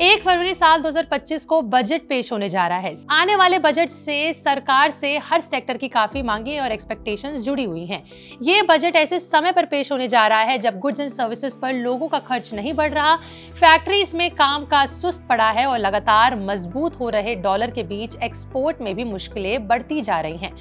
1 फरवरी साल 2025 को बजट पेश होने जा रहा है। आने वाले बजट से सरकार से हर सेक्टर की काफी मांगे और एक्सपेक्टेशंस जुड़ी हुई हैं। ये बजट ऐसे समय पर पेश होने जा रहा है जब गुड्स एंड सर्विसेज पर लोगों का खर्च नहीं बढ़ रहा, फैक्ट्रीज में काम का सुस्त पड़ा है और लगातार मजबूत हो रहे डॉलर के बीच एक्सपोर्ट में भी मुश्किलें बढ़ती जा रही हैं।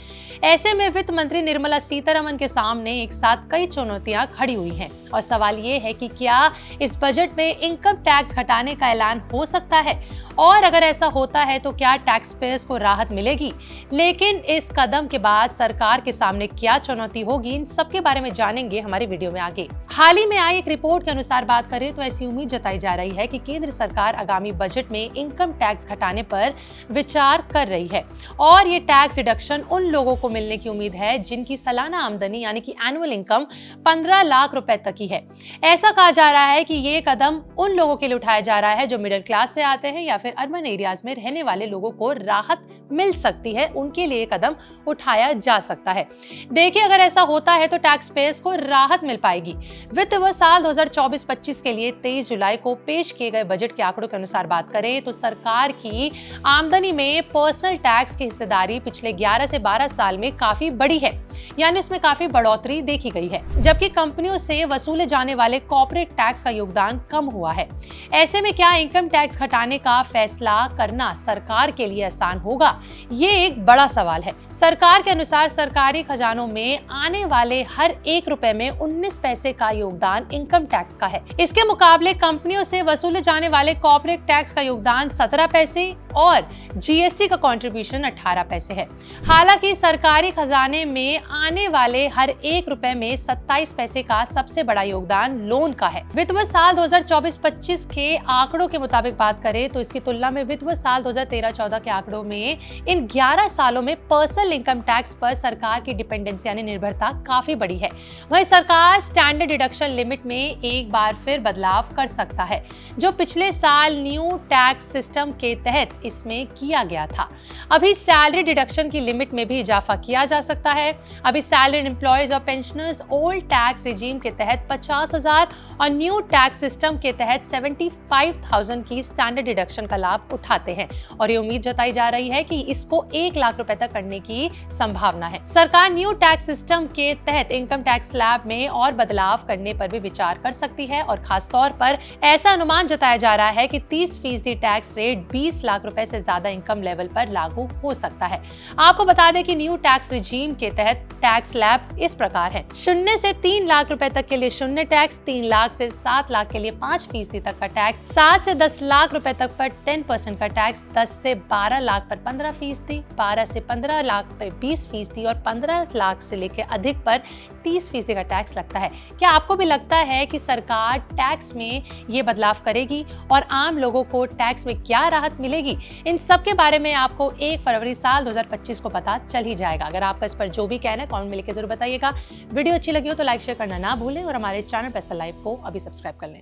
ऐसे में वित्त मंत्री निर्मला सीतारमण के सामने एक साथ कई चुनौतियां खड़ी हुई हैं और सवाल ये है कि क्या इस बजट में इनकम टैक्स घटाने का ऐलान हो सकता है, और अगर ऐसा होता है तो क्या टैक्स पेयर्स को राहत मिलेगी। लेकिन इस कदम के बाद सरकार के सामने क्या चुनौती होगी, इन सब के बारे में जानेंगे हमारे वीडियो में आगे। हाल ही में आई एक रिपोर्ट के अनुसार बात करें तो ऐसी उम्मीद जताई जा रही है कि केंद्र सरकार आगामी बजट में इनकम टैक्स घटाने पर विचार कर रही है और ये टैक्स डिडक्शन उन लोगों को मिलने की उम्मीद है जिनकी सालाना आमदनी यानी कि एनुअल इनकम 15 लाख रुपए तक की है। ऐसा कहा जा रहा है कि ये कदम उन लोगों के लिए उठाया जा रहा है जो मिडिल क्लास से आते हैं या फिर अर्बन एरियाज में रहने वाले लोगों को राहत मिल सकती है, उनके लिए कदम उठाया जा सकता है। देखिए, अगर ऐसा होता है तो टैक्स पेयर्स को राहत मिल पाएगी। वित्त वर्ष साल 2024-25 के लिए 23 जुलाई को पेश किए गए बजट के आंकड़ों के अनुसार बात करें तो सरकार की आमदनी में पर्सनल टैक्स की हिस्सेदारी पिछले 11 से 12 साल में काफी बढ़ी है, यानी उसमें काफी बढ़ोतरी देखी गई है, जबकि कंपनियों से वसूले जाने वाले कॉर्पोरेट टैक्स का योगदान कम हुआ है। ऐसे में क्या इनकम टैक्स घटाने का फैसला करना सरकार के लिए आसान होगा, ये एक बड़ा सवाल है। सरकार के अनुसार सरकारी खजानों में आने वाले हर 1 रुपए में 19 पैसे का योगदान इनकम टैक्स का है। इसके मुकाबले कंपनियों से वसूले जाने वाले कॉर्पोरेट टैक्स का योगदान 17 पैसे और जीएसटी का कंट्रीब्यूशन 18 पैसे है। हालांकि सरकारी खजाने में आने वाले हर 1 रुपए में 27 पैसे का सबसे बड़ा योगदान लोन का है। वित्त वर्ष साल 2024-25 के आंकड़ों के मुताबिक बात करें तो इसकी तुलना में वित्त वर्ष साल 2013-14 के आंकड़ों में इन 11 सालों में पर्सनल इनकम टैक्स पर सरकार की डिपेंडेंसी यानी निर्भरता काफी बड़ी है। वहीं सरकार स्टैंडर्ड डिडक्शन लिमिट में एक बार फिर बदलाव कर सकता है, जो पिछले साल न्यू टैक्स सिस्टम के तहत इसमें किया गया था। अभी सैलरी डिडक्शन की लिमिट में भी इजाफा किया जा सकता है। अभी सैलरीड एम्प्लॉयज और पेंशनर्स ओल्ड टैक्स रिजीम के तहत 50,000 और न्यू टैक्स सिस्टम के तहत 75,000 की स्टैंडर्ड डिडक्शन का लाभ उठाते हैं और ये उम्मीद जताई जा रही है कि इसको 1 लाख रुपए तक करने की संभावना है। सरकार न्यू टैक्स सिस्टम के तहत इनकम टैक्स स्लैब में और बदलाव करने पर भी विचार कर सकती है और खास तौर पर ऐसा अनुमान जताया जा रहा है कि 30% टैक्स रेट 20 लाख रुपए से ज्यादा इनकम लेवल पर लागू हो सकता है। आपको बता दें कि न्यू टैक्स रिजीम के तहत टैक्स स्लैब इस प्रकार है: 0 से 3 लाख रुपए तक के लिए 0 टैक्स, 3 लाख से 7 लाख के लिए 5% तक का टैक्स, 7 से 10 लाख रुपए तक पर 10% का टैक्स, 10 से 12 लाख पर 15%, 12 से 15 लाख पर 20% और 15 लाख से लेकर अधिक पर 30% का टैक्स लगता है। क्या आपको भी लगता है कि सरकार टैक्स में ये बदलाव करेगी और आम लोगों को टैक्स में क्या राहत मिलेगी? इन सब के बारे में आपको 1 फरवरी साल 2025 को पता चल ही जाएगा। अगर आपका इस पर जो भी कहना है कमेंट में लिख के जरूर बताइएगा। वीडियो अच्छी लगी हो तो लाइक शेयर करना ना भूलें और हमारे चैनल पैसा लाइव को अभी सब्सक्राइब कर लें।